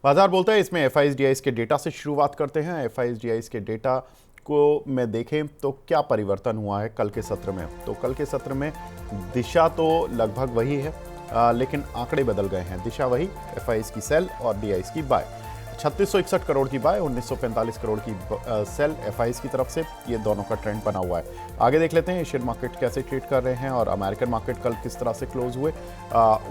बाजार बोलता है इसमें एफआईएस के डेटा से शुरुआत करते हैं। एफआईएस के डेटा को मैं देखें तो क्या परिवर्तन हुआ है कल के सत्र में। तो कल के सत्र में दिशा तो लगभग वही है, लेकिन आंकड़े बदल गए हैं। दिशा वही, एफआईएस की सेल और डीआईएस की बाय। 3661 करोड़ की बाय, 1945 करोड़ की सेल एफआईएस की तरफ से। ये दोनों का ट्रेंड बना हुआ है। आगे देख लेते हैं एशियन मार्केट कैसे ट्रेड कर रहे हैं और अमेरिकन मार्केट कल किस तरह से क्लोज हुए।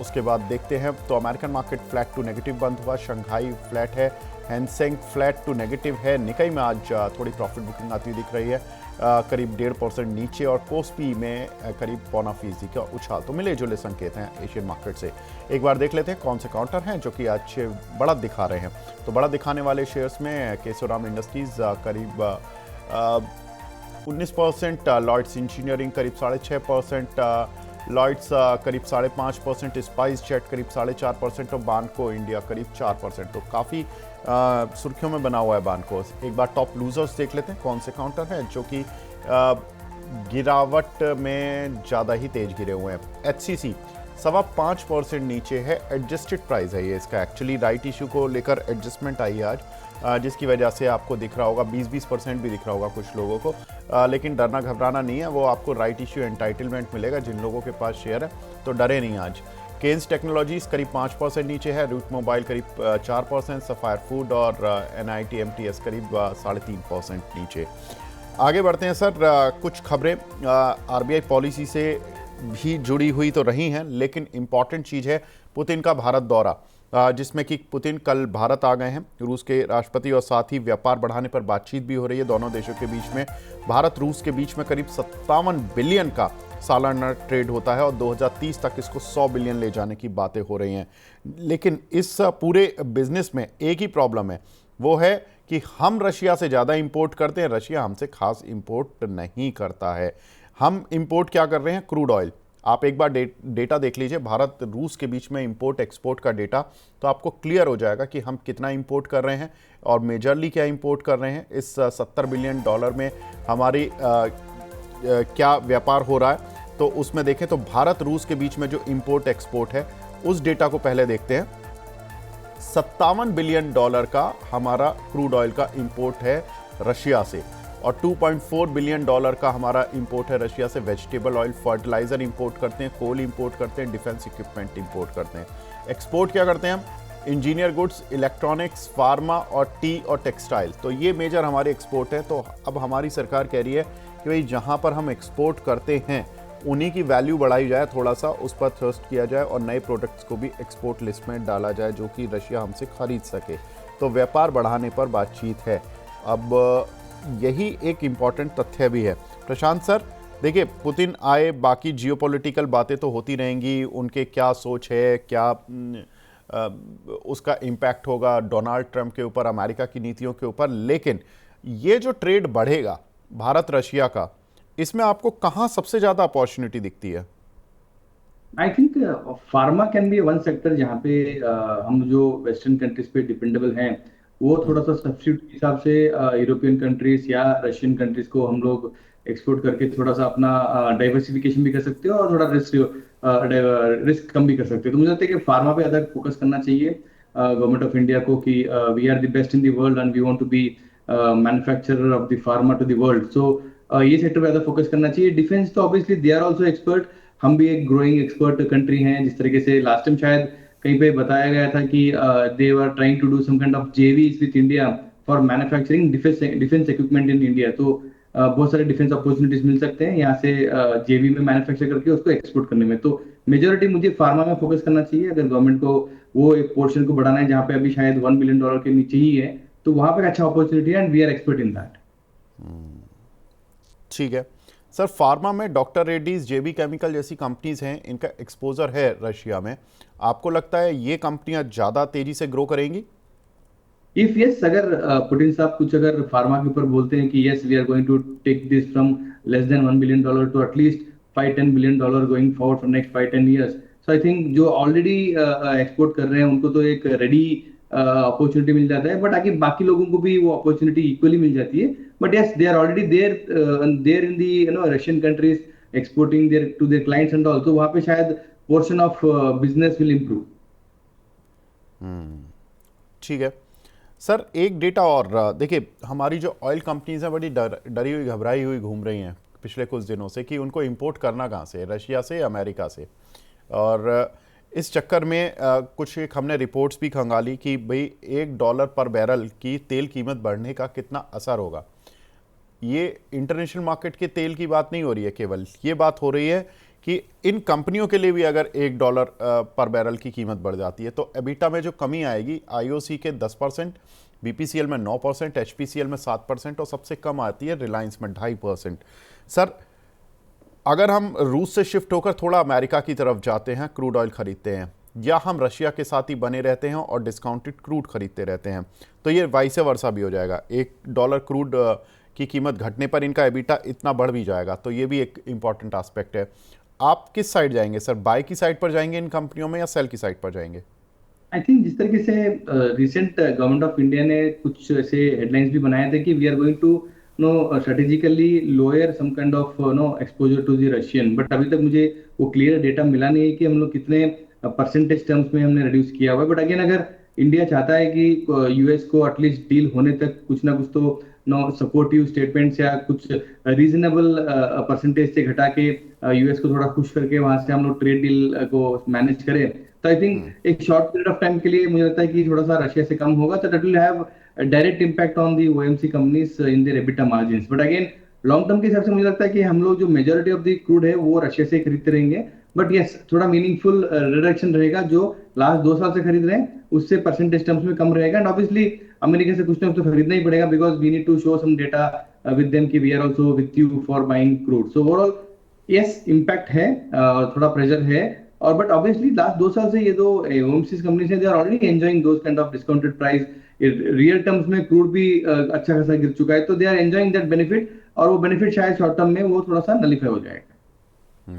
उसके बाद देखते हैं तो American market flat to negative बंद हुआ। शंघाई फ्लैट है, हैंगसेंग फ्लैट टू नेगेटिव है। निकाई में आज थोड़ी प्रॉफिट बुकिंग आती हुई दिख रही है, करीब 1.5% नीचे, और कोस्पी में करीब 0.25% का उछाल। तो मिले जुले संकेत हैं एशियन मार्केट से। एक बार देख लेते हैं कौन से काउंटर हैं जो कि आज बड़ा दिखा रहे हैं। तो बड़ा दिखाने वाले शेयर्स में केशोराम इंडस्ट्रीज करीब 19%, लॉयड्स इंजीनियरिंग करीब 6.5%, लॉयड्स करीब 5.5%, स्पाइस जेट करीब 4.5% और बानको इंडिया करीब 4%। तो काफ़ी सुर्खियों में बना हुआ है बानको। एक बार टॉप लूजर्स देख लेते हैं कौन से काउंटर हैं जो कि गिरावट में ज़्यादा ही तेज गिरे हुए हैं। एचसीसी 5.25% नीचे है, एडजस्टेड प्राइस है ये इसका। एक्चुअली राइट इशू को लेकर एडजस्टमेंट आई है आज, जिसकी वजह से आपको दिख रहा होगा 20% भी दिख रहा होगा कुछ लोगों को, लेकिन डरना घबराना नहीं है। वो आपको राइट इशू एंटाइटलमेंट मिलेगा जिन लोगों के पास शेयर है, तो डरे नहीं आज। केन्स टेक्नोलॉजीज करीब 5% नीचे है, रूट मोबाइल करीब 4%, सफायर फूड और एनआईटी एमटीएस करीब 3.5% नीचे। आगे बढ़ते हैं सर। कुछ खबरें आरबीआई पॉलिसी से भी जुड़ी हुई तो रही हैं, लेकिन इंपॉर्टेंट चीज़ है पुतिन का भारत दौरा, जिसमें कि पुतिन कल भारत आ गए हैं, रूस के राष्ट्रपति, और साथ ही व्यापार बढ़ाने पर बातचीत भी हो रही है दोनों देशों के बीच में। भारत रूस के बीच में करीब 57 बिलियन का सालाना ट्रेड होता है और 2030 तक इसको 100 बिलियन ले जाने की बातें हो रही हैं। लेकिन इस पूरे बिजनेस में एक ही प्रॉब्लम है, वो है कि हम रशिया से ज़्यादा इंपोर्ट करते हैं, रशिया हमसे खास इंपोर्ट नहीं करता है। हम इंपोर्ट क्या कर रहे हैं? Crude oil. आप एक बार डेटा देख लीजिए भारत रूस के बीच में इंपोर्ट एक्सपोर्ट का डेटा, तो आपको क्लियर हो जाएगा कि हम कितना इंपोर्ट कर रहे हैं और मेजरली क्या इंपोर्ट कर रहे हैं। इस $70 बिलियन में हमारी क्या व्यापार हो रहा है, तो उसमें देखें तो भारत रूस के बीच में जो इंपोर्ट एक्सपोर्ट है उस डेटा को पहले देखते हैं। $57 बिलियन का हमारा क्रूड ऑयल का इंपोर्ट है रशिया से, और $2.4 बिलियन का हमारा इंपोर्ट है रशिया से वेजिटेबल ऑयल। फर्टिलाइजर इंपोर्ट करते हैं, कोल इंपोर्ट करते हैं, डिफेंस इक्विपमेंट इंपोर्ट करते हैं। एक्सपोर्ट क्या करते हैं हम? इंजीनियर गुड्स, इलेक्ट्रॉनिक्स, फार्मा और टी और टेक्सटाइल। तो ये मेजर हमारे एक्सपोर्ट है। तो अब हमारी सरकार कह रही है कि भाई जहाँ पर हम एक्सपोर्ट करते हैं उन्हीं की वैल्यू बढ़ाई जाए, थोड़ा सा उस पर थ्रस्ट किया जाए और नए प्रोडक्ट्स को भी एक्सपोर्ट लिस्ट में डाला जाए जो कि रशिया हमसे खरीद सके। तो व्यापार बढ़ाने पर बातचीत है। अब यही एक इम्पॉर्टेंट तथ्य भी है। प्रशांत सर, देखिए पुतिन आए, बाकी जियोपॉलिटिकल बातें तो होती रहेंगी, उनके क्या सोच है, क्या उसका इम्पैक्ट होगा डोनाल्ड ट्रंप के ऊपर, अमेरिका की नीतियों के ऊपर, लेकिन ये जो ट्रेड बढ़ेगा भारत रशिया का, इसमें आपको कहाँ सबसे ज़्यादा अपॉर्चुनिटी दिखती है? I think pharma can be one sector जहाँ पे हम जो वेस्टर्न कंट्रीज पे डिपेंडेबल हैं, वो थोड़ा सा सब्सिट्यूट के हिसाब से यूरोपियन कंट्रीज या रशियन कंट्रीज को हम लोग एक्सपोर्ट करके थोड़ा सा अपना डाइवर्सिफिकेशन भी कर सकते हो और थोड़ा रिस्क कम भी कर सकते हो। तो मुझे लगता है कि फार्मा पे ज्यादा फोकस करना चाहिए गवर्नमेंट ऑफ इंडिया को, कि we are the best in the world and we want to be manufacturer of the pharma to the world. So ये सेक्टर पे ज्यादा फोकस करना चाहिए। डिफेंस तो obviously they are also expert, हम भी एक ग्रोइंग एक्सपर्ट कंट्री हैं। जिस तरीके से लास्ट टाइम शायद कहीं पे बताया गया था कि they were trying to do some kind of JVs with India for manufacturing defence equipment in India. तो बहुत सारे डिफेंस अपॉर्चुनिटीज मिल सकते हैं यहाँ से जेवी में मैन्युफैक्चर करके उसको एक्सपोर्ट करने में। तो मेजोरिटी मुझे फार्मा में फोकस करना चाहिए अगर गवर्नमेंट को वो एक पोर्शन को बढ़ाना है जहाँ पे अभी शायद $1 बिलियन के नीचे ही है, तो वहां पर अच्छा अपॉर्चुनिटी है and we are expert in that. ठीक है सर। फार्मा में डॉक्टर रेड्डीज, जेबी केमिकल जैसी कंपनीज हैं, इनका एक्सपोजर है रशिया में। आपको लगता है ये कंपनियां ज़्यादा तेजी से ग्रो करेंगी? इफ यस, अगर पुतिन साहब कुछ अगर फार्मा के ऊपर बोलते हैं कि yes we are going to take this from less then $1 billion to at least 5-10 billion going forward for next 5-10 years, so I think जो ऑलरेडी एक्सपोर्ट कर रहे हैं उनको तो एक रेडी अपॉर्चुनिटी मिल जाता है, बट आगे बाकी लोगों को भी वो अपॉर्चुनिटी इक्वली मिल जाती है। But yes, they are already there in the Russian countries exporting their to their clients and all, तो वहां पे शायद portion of business will improve. ठीक है सर, एक डेटा और देखिए, हमारी जो ऑयल कंपनीज हैं बड़ी डरी हुई घबराई हुई घूम रही हैं पिछले कुछ दिनों से कि उनको इंपोर्ट करना कहाँ से, रशिया से, अमेरिका से। और इस चक्कर में कुछ एक हमने रिपोर्ट्स भी खंगाली कि भाई $1 पर बैरल की तेल कीमत बढ़ने का कितना असर होगा। ये इंटरनेशनल मार्केट के तेल की बात नहीं हो रही है केवल, ये बात हो रही है कि इन कंपनियों के लिए भी अगर $1 पर बैरल की कीमत बढ़ जाती है तो एबिटा में जो कमी आएगी आईओसी के 10%, बीपीसीएल में 9%, एचपीसीएल में 7% और सबसे कम आती है रिलायंस में 2.5%। सर, अगर हम रूस से शिफ्ट होकर थोड़ा अमेरिका की तरफ जाते हैं, क्रूड ऑयल खरीदते हैं, या हम रशिया के साथ ही बने रहते हैं और डिस्काउंटेड क्रूड खरीदते रहते हैं, तो ये वाइस वर्सा भी हो जाएगा। $1 क्रूड की कीमत घटने पर इनका एबिटा इतना बढ़ भी जाएगा, तो ये भी एक इंपॉर्टेंट एस्पेक्ट है। आप किस साइड जाएंगे सर, बाय की साइड पर जाएंगे इन कंपनियों में या सेल की साइड पर जाएंगे? आई थिंक जिस तरीके से रिसेंट गवर्नमेंट ऑफ इंडिया ने कुछ ऐसे हेडलाइंस भी बनाए थे कि we are going to no strategically lower some kind of no exposure to the Russian, but अभी तक मुझे वो क्लियर डेटा मिला नहीं है कि हम लोग कितने परसेंटेज टर्म्स में हमने रिड्यूस किया हुआ है। बट अगेन, अगर इंडिया चाहता है कि यूएस को एटलीस्ट डील होने तक कुछ ना कुछ तो नो सपोर्टिव स्टेटमेंट्स या कुछ रीजनेबल परसेंटेज से घटा के यूएस को थोड़ा खुश करके वहां से हम लोग ट्रेड डील को मैनेज करें, तो आई थिंक एक शॉर्ट पीरियड ऑफ टाइम के लिए मुझे लगता है कि थोड़ा सा रशिया से कम होगा, तो that will have direct impact on the OMC companies in their EBITDA margins. But again, long term के हिसाब से मुझे लगता है कि हम लोग जो मेजोरिटी ऑफ द क्रूड है वो रशिया से खरीदते रहेंगे। बट यस, थोड़ा मीनिंगफुल रिडक्शन रहेगा, जो लास्ट 2 साल से खरीद रहे हैं उससे परसेंटेज टर्म्स में कम रहेगा। एंड ऑब्वियसली अमेरिका से कुछ ना कुछ तो खरीदना ही पड़ेगा, because we need to show some data with them कि we are also with you for buying crude. So overall yes, impact है, थोड़ा प्रेशर है। और बट ऑब्वियसली लास्ट 2 साल से ये दो ओवरसीज कंपनीज है, they are already enjoying those kind of discounted price. Real terms में क्रूड भी अच्छा खासा गिर चुका है, तो they are enjoying that benefit, और वो बेनिफिट शायद शॉर्ट टर्म में वो थोड़ा सा नलीफाई हो जाएगा।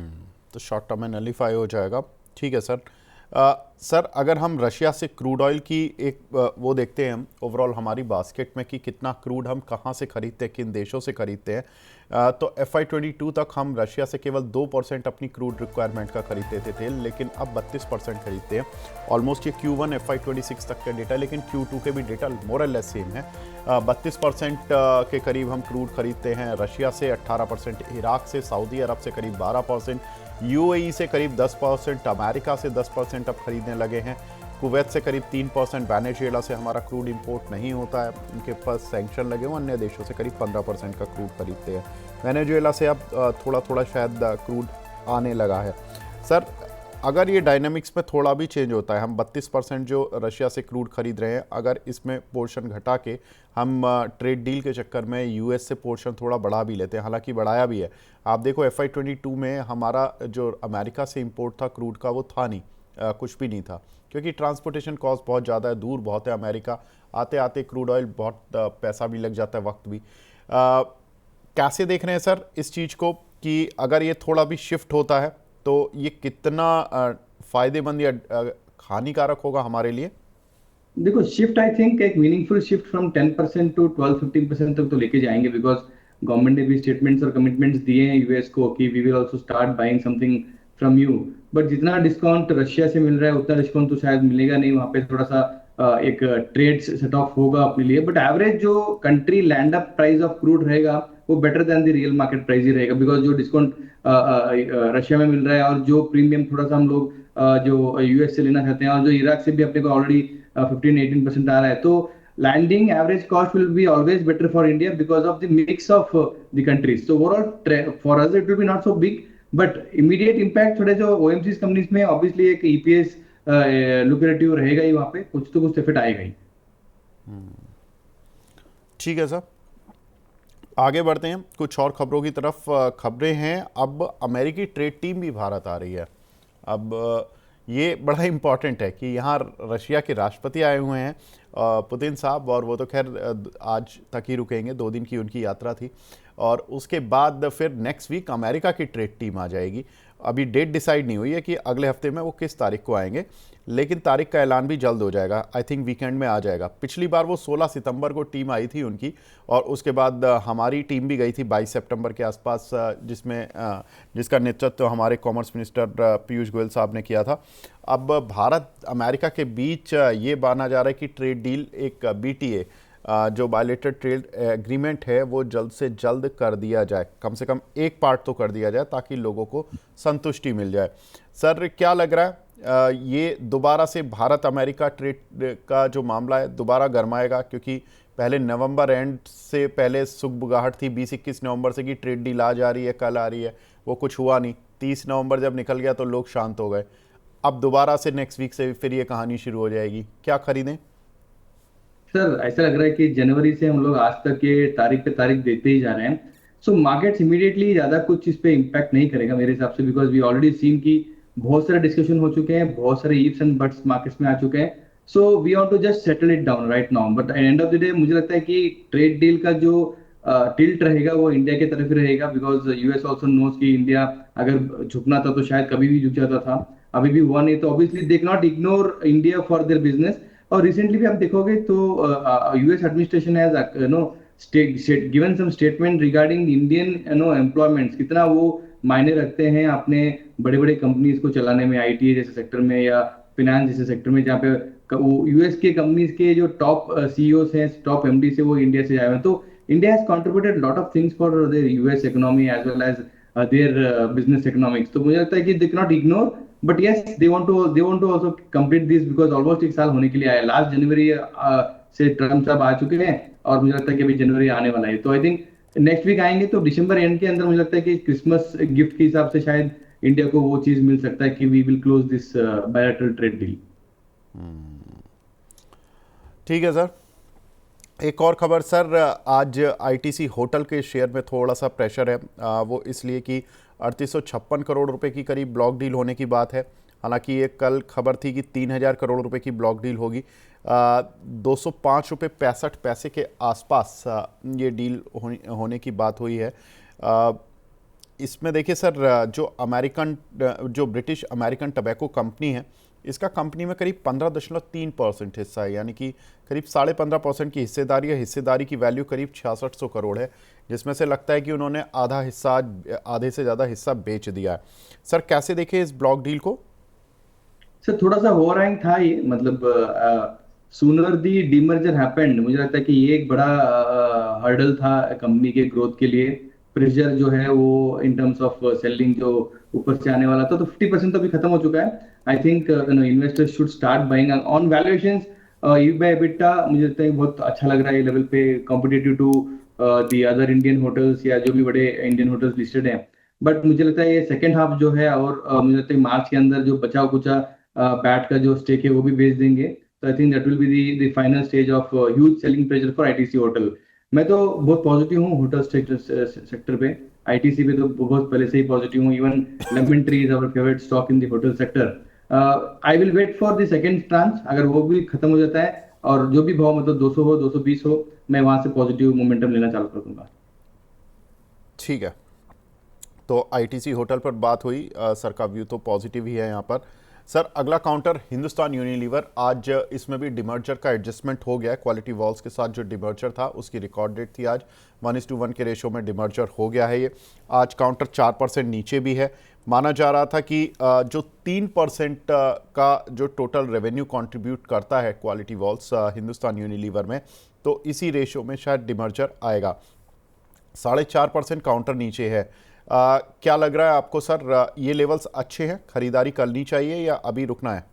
तो शॉर्ट टर्म में नलीफाई हो जाएगा। ठीक है सर। सर, अगर हम रशिया से क्रूड ऑयल की एक वो देखते हैं हम ओवरऑल हमारी बास्केट में कि कितना क्रूड हम कहाँ से खरीदते हैं, किन देशों से खरीदते हैं, तो FY22 तक हम रशिया से केवल 2% अपनी क्रूड रिक्वायरमेंट का खरीदते थे तेल, लेकिन अब 32% खरीदते हैं। ऑलमोस्ट ये Q1 FY26 तक का डेटा, लेकिन Q2 के भी डेटा मोर और लेस सेम है। 32% के करीब हम क्रूड खरीदते हैं रशिया से, 18% इराक से, सऊदी अरब से करीब 12%, UAE से करीब 10%, अमेरिका से 10% अब खरीदने लगे हैं, कुवैत से करीब 3%, वेनेजुएला से हमारा क्रूड इंपोर्ट नहीं होता है, उनके पास सैंक्शन लगे हुए, अन्य देशों से करीब 15% का क्रूड खरीदते हैं। वेनेजुएला से अब थोड़ा थोड़ा शायद क्रूड आने लगा है। सर, अगर ये डायनामिक्स में थोड़ा भी चेंज होता है, हम 32% जो रशिया से क्रूड खरीद रहे हैं, अगर इसमें पोर्शन घटा के हम ट्रेड डील के चक्कर में यूएस से पोर्शन थोड़ा बढ़ा भी लेते हैं, हालांकि बढ़ाया भी है। आप देखो FY22 में हमारा जो अमेरिका से इंपोर्ट था क्रूड का वो था नहीं, कुछ भी नहीं था, क्योंकि ट्रांसपोर्टेशन कॉस्ट बहुत ज़्यादा है, दूर बहुत है अमेरिका, आते आते क्रूड ऑयल बहुत पैसा भी लग जाता है, वक्त भी। कैसे देख रहे हैं सर इस चीज़ को कि अगर ये थोड़ा भी शिफ्ट होता है तो ये कितना फ़ायदेमंद या हानिकारक होगा हमारे लिए? देखो, शिफ्ट आई थिंक एक मीनिंगफुल शिफ्ट फ्रॉम 10% टू 12-15% तक तो लेके जाएंगे, बिकॉज गवर्नमेंट ने भी स्टेटमेंट्स और कमिटमेंट्स दिए हैं यूएस को कि we will also start buying something from you. But जितना डिस्काउंट रशिया से मिल रहा है उतना डिस्काउंट तो शायद मिलेगा नहीं, वहां पे थोड़ा सा एक ट्रेड सेट ऑफ होगा अपने लिए। बट एवरेज जो country land up price of crude रहेगा वो better than the real market price ही रहेगा, बिकॉज जो डिस्काउंट रशिया में मिल रहा है और जो प्रीमियम थोड़ा सा हम लोग जो यूएस से लेना चाहते हैं, और जो इराक से भी अपने को ऑलरेडी 15-18% आ रहा है, तो landing average cost will be always better for India because of the mix of the countries. So overall for us it will be not so big, but immediate impact थोड़े जो OMCs companies में obviously एक EPS lucrative रहेगा ही, वहाँ पे कुछ तो कुछ इफेक्ट आएगा ही। ठीक है सर, आगे बढ़ते हैं कुछ और खबरों की तरफ। खबरें हैं, अब अमेरिकी ट्रेड टीम भी भारत आ रही है। अब ये बड़ा इम्पॉर्टेंट है कि यहाँ रशिया के राष्ट्रपति आए हुए हैं, पुतिन साहब, और वो तो खैर आज तक ही रुकेंगे, 2 दिन की उनकी यात्रा थी। और उसके बाद फिर नेक्स्ट वीक अमेरिका की ट्रेड टीम आ जाएगी। अभी डेट डिसाइड नहीं हुई है कि अगले हफ्ते में वो किस तारीख को आएंगे, लेकिन तारीख का ऐलान भी जल्द हो जाएगा। आई थिंक वीकेंड में आ जाएगा। पिछली बार वो 16 सितंबर को टीम आई थी उनकी, और उसके बाद हमारी टीम भी गई थी 22 सितंबर के आसपास, जिसका नेतृत्व हमारे कॉमर्स मिनिस्टर पीयूष गोयल साहब ने किया था। अब भारत अमेरिका के बीच ये माना जा रहा है कि ट्रेड डील, एक बीटीए जो बायलेटरल ट्रेड एग्रीमेंट है, वो जल्द से जल्द कर दिया जाए, कम से कम एक पार्ट तो कर दिया जाए, ताकि लोगों को संतुष्टि मिल जाए। सर, क्या लग रहा है ये दोबारा से भारत अमेरिका ट्रेड का जो मामला है दोबारा गरमाएगा? क्योंकि पहले नवंबर एंड से पहले सुगबुगाहट थी 20-21 नवंबर से कि ट्रेड डील आज आ रही है, कल आ रही है, वो कुछ हुआ नहीं। 30 नवंबर जब निकल गया तो लोग शांत हो गए। अब दोबारा से नेक्स्ट वीक से फिर ये कहानी शुरू हो जाएगी। क्या खरीदें? सर ऐसा लग रहा है कि जनवरी से हम लोग आज तक ये तारीख पे तारीख देते ही जा रहे हैं। सो मार्केट्स इमीडिएटली ज्यादा कुछ इस पे इम्पैक्ट नहीं करेगा मेरे हिसाब से, बिकॉज वी ऑलरेडी सीन कि बहुत सारे डिस्कशन हो चुके हैं, बहुत सारे इफ्स एंड बट्स मार्केट्स में आ चुके हैं। So we want to just settle it down right now, but end of the day मुझे लगता है कि ट्रेड डील का जो टिल्ट रहेगा वो इंडिया की तरफ ही रहेगा, बिकॉज यूएस ऑल्सो नोज कि इंडिया अगर झुकना था तो शायद कभी भी झुक जाता था, अभी भी हुआ नहीं, तो obviously they not ignore India for their business. और रिसेंटली भी आप देखोगे तो US administration has given some statement regarding Indian employments, कितना वो मायने रखते हैं अपने बड़े बड़े कंपनीज को चलाने में, आईटी जैसे सेक्टर में या फिनेंस जैसे सेक्टर में, जहाँ पे वो यूएस के कंपनीज के जो टॉप सीईओस हैं, टॉप एमडी से वो इंडिया से आए हैं। तो India has contributed lot of things for their US economy as well as their business economics. तो मुझे लगता है कि they can not ignore, but yes they want to also complete this, because almost एक साल होने के लिए आया। लास्ट जनवरी से ट्रम्प साहब आ चुके हैं, और मुझे लगता है कि अभी जनवरी आने वाला है। तो आई थिंक नेक्स्ट वीक आएंगे तो दिसंबर एंड के अंदर मुझे लगता है कि क्रिसमस गिफ्ट के हिसाब से शायद इंडिया को वो चीज मिल सकता है कि we will close this bilateral trade deal. ठीक है सर। एक और खबर सर, आज आईटीसी होटल के शेयर में थोड़ा सा प्रेशर है। वो इसलिए कि 3856 करोड़ रुपए की करीब ब्लॉक डील होने की बात है। हालांकि ये कल खबर थी कि 3000 करोड़ रुपए की ब्लॉक डील होगी। 205.65 रुपये के आसपास ये डील होने की बात हुई है। इसमें देखिए सर, जो ब्रिटिश अमेरिकन टबैको कंपनी है, इसका कंपनी में करीब 15.3% हिस्सा है, यानी कि करीब 15.5% की हिस्सेदारी है। हिस्सेदारी की वैल्यू करीब 6600 करोड़ है, जिसमें से लगता है कि उन्होंने आधे से ज़्यादा हिस्सा बेच दिया है। सर, कैसे देखें इस ब्लॉक डील को? सर थोड़ा सा ओवरहैंग था ये, मतलब सूनर दी डीमर्जर हैपेंड, मुझे लगता है कि ये एक बड़ा हर्डल था कंपनी के ग्रोथ के लिए। प्रेशर जो है वो इन टर्म्स ऑफ सेलिंग जो ऊपर से आने वाला था, तो 50% तो अभी खत्म हो चुका है। I think investors should start buying on valuations. EV by EBITDA मुझे लगता है बहुत अच्छा लग रहा है ये लेवल पे, competitive to the other Indian hotels या जो भी बड़े इंडियन होटल्स लिस्टेड हैं। बट मुझे लगता है ये सेकेंड हाफ जो है, और मुझे लगता है मार्च के अंदर जो बचा कुचा बैट का जो स्टेक है वो भी बेच देंगे। तो आई think that will be the final stage of huge selling pressure for ITC hotel. मैं तो बहुत पॉजिटिव हूँ होटल सेक्टर पे, आईटीसी पे तो बहुत पहले से ही पॉजिटिव हूँ। Even Lemon Tree is our favourite stock in the hotel sector. I will wait for the second tranche, अगर वो भी खत्म हो जाता है और जो भी भाव मतलब 200 हो 220 हो, मैं वहां से पॉजिटिव मोमेंटम लेना चालू कर दूंगा। ठीक है, तो आईटीसी होटल पर बात हुई। सर का व्यू तो पॉजिटिव ही है यहाँ पर। सर, अगला काउंटर हिंदुस्तान यूनिलीवर। आज इसमें भी डिमर्जर का एडजस्टमेंट हो गया है। क्वालिटी वॉल्स के साथ जो डिमर्जर था उसकी रिकॉर्ड डेट थी आज, 1:1 के रेशो में डिमर्जर हो गया है ये। आज काउंटर 4% नीचे भी है। माना जा रहा था कि जो 3% का जो टोटल रेवेन्यू कंट्रीब्यूट करता है क्वालिटी वॉल्स हिंदुस्तान यूनिलीवर में, तो इसी रेशो में शायद डिमर्जर आएगा। 4.5% काउंटर नीचे है। क्या लग रहा है आपको सर, ये लेवल्स अच्छे हैं, खरीदारी करनी चाहिए या अभी रुकना है?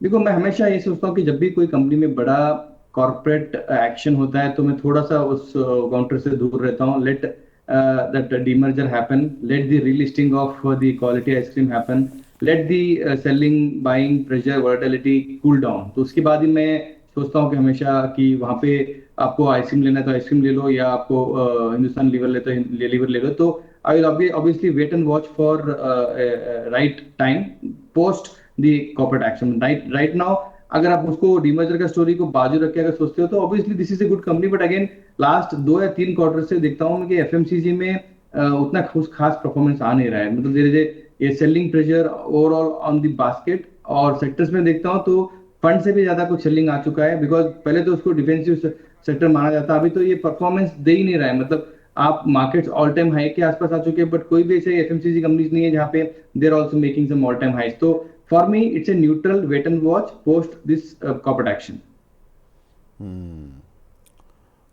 देखो, मैं हमेशा ये सोचता हूँ कि जब भी कोई कंपनी में बड़ा कॉर्पोरेट एक्शन होता है तो मैं थोड़ा सा उस काउंटर से दूर रहता हूँ। Let that demerger happen, let the relisting of the quality ice cream happen, let the selling buying pressure volatility cool down. तो उसके बाद ही मैं सोचता हूँ कि हमेशा कि वहां पे आपको आइसक्रीम लेना है तो आइसक्रीम ले लो, या आपको हिंदुस्तान लीवर ले तो लीवर ले लो। तो I will obviously wait and watch for right time post the corporate action. Right now, अगर आप उसको डीमर्जर का स्टोरी को बाजू रख के अगर सोचते हो तो obviously this is a good company, but again last 2 या 3 क्वार्टर से देखता हूँ कि एफएमसीजी में उतना कुछ खास परफॉर्मेंस आ नहीं रहा है, मतलब धीरे धीरे ये selling pressure overall on the basket. और सेक्टर्स में देखता हूँ तो फंड से भी ज्यादा कुछ सेलिंग आ चुका है, बिकॉज पहले तो उसको डिफेंसिव सेक्टर माना जाता, अभी तो ये परफॉर्मेंस दे ही नहीं रहा है। मतलब आप मार्केट्स ऑल टाइम हाई के आसपास आ चुके हैं, बट कोई भी ऐसे एफएमसीजी कंपनीज नहीं है जहाँ पे they are also making some all time highs. तो for me it's a neutral wait and watch post this corporate action.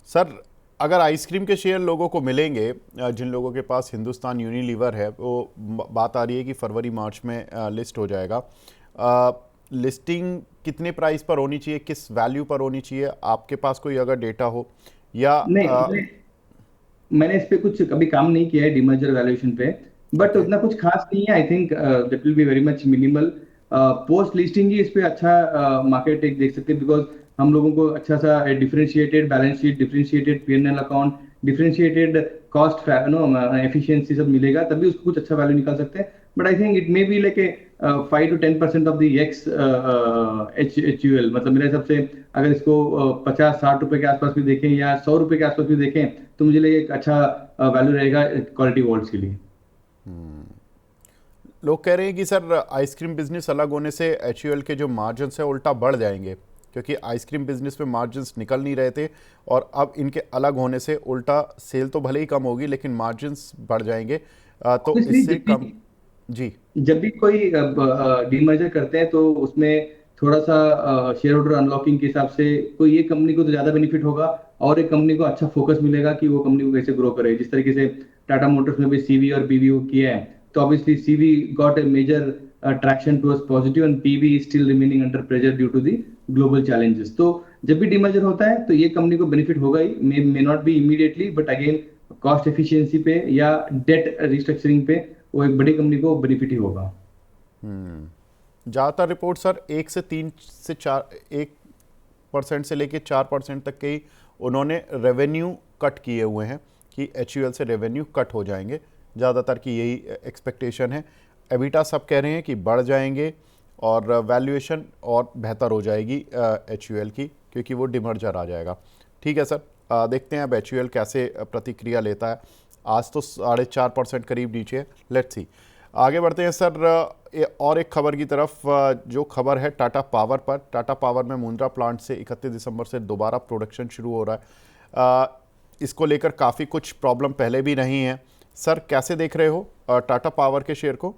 Sir अगर आइसक्रीम के शेयर लोगों को मिलेंगे, जिन लोगों के पास हिंदुस्तान यूनिलीवर है, वो बात आ रही है कि फरवरी मार्च में लिस्ट हो जाएगा। लिस्टिंग कितने प्राइस पर होनी चाहिए, किस वैल्यू पर होनी चाहिए? आपके पास कोई अगर डेटा हो या नहीं, मैंने इस पे कुछ कभी काम नहीं किया है डीमर्जर वैल्यूएशन पे, बट ओके। उतना कुछ खास नहीं है। I think that will be very much minimal. Post listing ही इस पे अच्छा मार्केट एक देख सकते हैं, बिकॉज हम लोगों को अच्छा सा differentiated balance sheet, differentiated PNL account, differentiated cost no efficiency सब मिलेगा, तभी उसको कुछ अच्छा वैल्यू निकाल सकते हैं। But I think it may be like a 5 to 10% of the x H U L. मतलब मेरे हिसाब से अगर इसको 50-60 रुपए के आसपास भी देखें या 100 रुपए के आसपास भी देखें, तो मुझे लगे एक अच्छा वैल्यू रहेगा क्वालिटी वॉल्ट्स के लिए। लोग कह रहे हैं कि सर आइसक्रीम बिजनेस अलग होने से एचयूएल के जो मार्जिन्स है उल्टा बढ़ जाएंगे, क्योंकि आइसक्रीम बिजनेस में मार्जिन्स निकल नहीं रहे थे और अब इनके अलग होने से उल्टा सेल तो भले ही कम होगी लेकिन मार्जिन्स बढ़ जाएंगे। तो ऑब्वियसली इससे कम। जी। जब भी कोई डीमर्जर करते हैं तो उसमें थोड़ा सा शेयर होल्डर अनलॉकिंग के हिसाब से कोई एक कंपनी को तो ज्यादा बेनिफिट होगा और एक कंपनी को अच्छा फोकस मिलेगा कि वो कंपनी को कैसे ग्रो करे। जिस तरीके से टाटा मोटर्स में भी सीवी और पीवी किया है, तो obviously CV got a major traction towards positive and PV is still remaining under pressure due to the global challenges. तो जब भी डीमर्जर होता है तो ये कंपनी को बेनिफिट होगा ही, may not be immediately, but again cost efficiency पे या डेट रिस्ट्रक्चरिंग पे वो एक बड़ी कंपनी को बेनिफिट ही होगा। ज़्यादातर रिपोर्ट सर 1 से लेके 4% तक के ही उन्होंने रेवेन्यू कट किए हुए हैं कि एचयूएल से रेवेन्यू कट हो जाएंगे, ज़्यादातर की यही एक्सपेक्टेशन है। एबिटा सब कह रहे हैं कि बढ़ जाएंगे और वैल्यूएशन और बेहतर हो जाएगी एचयूएल की, क्योंकि वो डिमर्जर आ जाएगा। ठीक है सर, देखते हैं अब एचयूएल कैसे प्रतिक्रिया लेता है। आज तो 4.5% करीब नीचे है, लेट्स सी। आगे बढ़ते हैं सर और एक खबर की तरफ, जो खबर है टाटा पावर पर। टाटा पावर में मुंद्रा प्लांट से 31 दिसंबर से दोबारा प्रोडक्शन शुरू हो रहा है। इसको लेकर काफ़ी कुछ प्रॉब्लम पहले भी रही हैं। सर कैसे देख रहे हो टाटा पावर के शेयर को?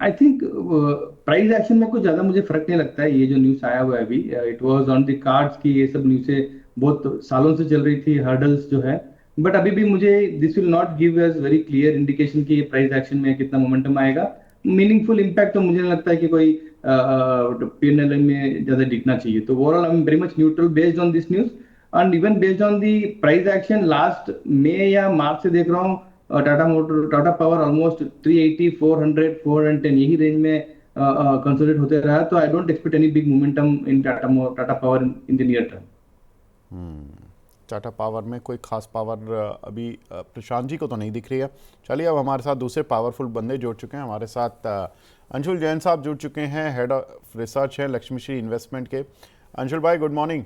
आई थिंक प्राइस एक्शन में कुछ ज्यादा मुझे फर्क नहीं लगता है। ये जो न्यूज आया हुआ है अभी, it was on the cards की ये सब न्यूज़ बहुत सालों से चल रही थी, हर्डल्स जो है। बट अभी भी मुझे this will not give us very clear indication कि ये प्राइस एक्शन में कितना मोमेंटम आएगा। मीनिंगफुल इम्पैक्ट तो मुझे नहीं लगता है कि कोई पीएनएल में ज्यादा दिखना चाहिए। तो overall I am very much neutral based on this news, and even based on the price action last May या मार्च से देख रहा हूँ टाटा पावर ऑलमोस्ट 380, 400, 410 यही रेंज में कंसोलिडेट होते रहा। तो I don't expect any big momentum in Tata power in the near term. Tata power में कोई खास पावर अभी प्रशांत जी को तो नहीं दिख रही है। चलिए, अब हमारे साथ दूसरे पावरफुल बंदे जुड़ चुके हैं। हमारे साथ अंशुल जैन साहब जुड़ चुके हैं, हेड ऑफ रिसर्च हैं लक्ष्मीश्री इन्वेस्टमेंट के। अंशुल भाई, गुड मॉर्निंग।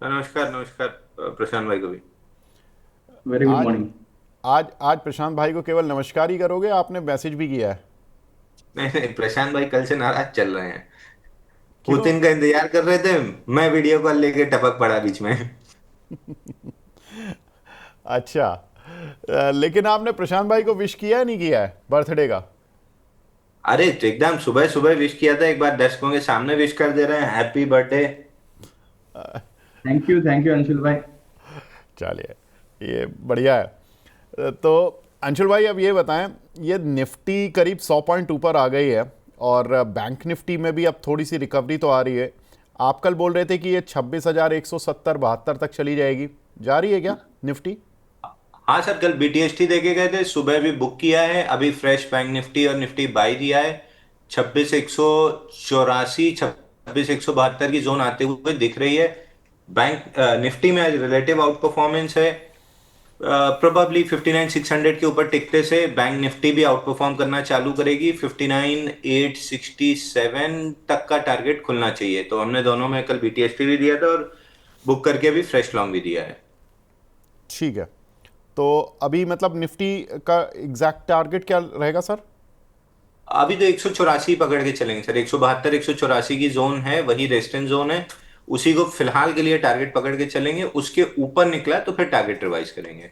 नमस्कार नमस्कार प्रशांत भाई को भी वेरी गुड आज मॉर्निंग। आज आज प्रशांत भाई को केवल नमस्कार ही करोगे? आपने मैसेज भी किया है? नहीं नहीं, प्रशांत भाई कल से नाराज चल रहे हैं। क्यों? पुतिन का इंतजार कर रहे थे, मैं वीडियो कॉल लेके टपक पड़ा बीच में। अच्छा, लेकिन आपने प्रशांत भाई को विश किया है नहीं किया है बर्थडे का? अरे तो एकदम सुबह सुबह विश किया था, एक बार दर्शकों के सामने विश कर दे रहे हैं, happy birthday. Thank you Anshul भाई। चलिए, ये बढ़िया है। तो अंशुल भाई, अब ये बताएं, ये निफ्टी करीब 100 पॉइंट ऊपर आ गई है और बैंक निफ्टी में भी अब थोड़ी सी रिकवरी तो आ रही है। आप कल बोल रहे थे कि ये 26,170-72 तक चली जाएगी, जा रही है क्या निफ्टी? हाँ सर, कल बीटीएसटी देके गए थे, सुबह भी बुक किया है, अभी फ्रेश बैंक निफ्टी और निफ्टी बाई दिया है। 26,184, 26,172 की जोन आते हुए दिख रही है। बैंक निफ्टी में आज रिलेटिव आउट परफॉर्मेंस है। प्रोबेबली 59,600 के ऊपर टिकते से बैंक निफ्टी भी आउट परफॉर्म करना चालू करेगी। 59,867 तक का टारगेट खुलना चाहिए। तो हमने दोनों में कल बीटीएसटी भी दिया था और बुक करके भी फ्रेश लॉन्ग भी दिया है। ठीक है, तो अभी मतलब निफ्टी का एग्जैक्ट टारगेट क्या रहेगा सर? अभी तो 184 पकड़ के चलेंगे सर, 172 184 की जोन है, वही रेजिस्टेंस जोन है, उसी को फिलहाल के लिए टारगेट पकड़ के चलेंगे, उसके ऊपर निकला तो फिर टारगेट रिवाइज करेंगे।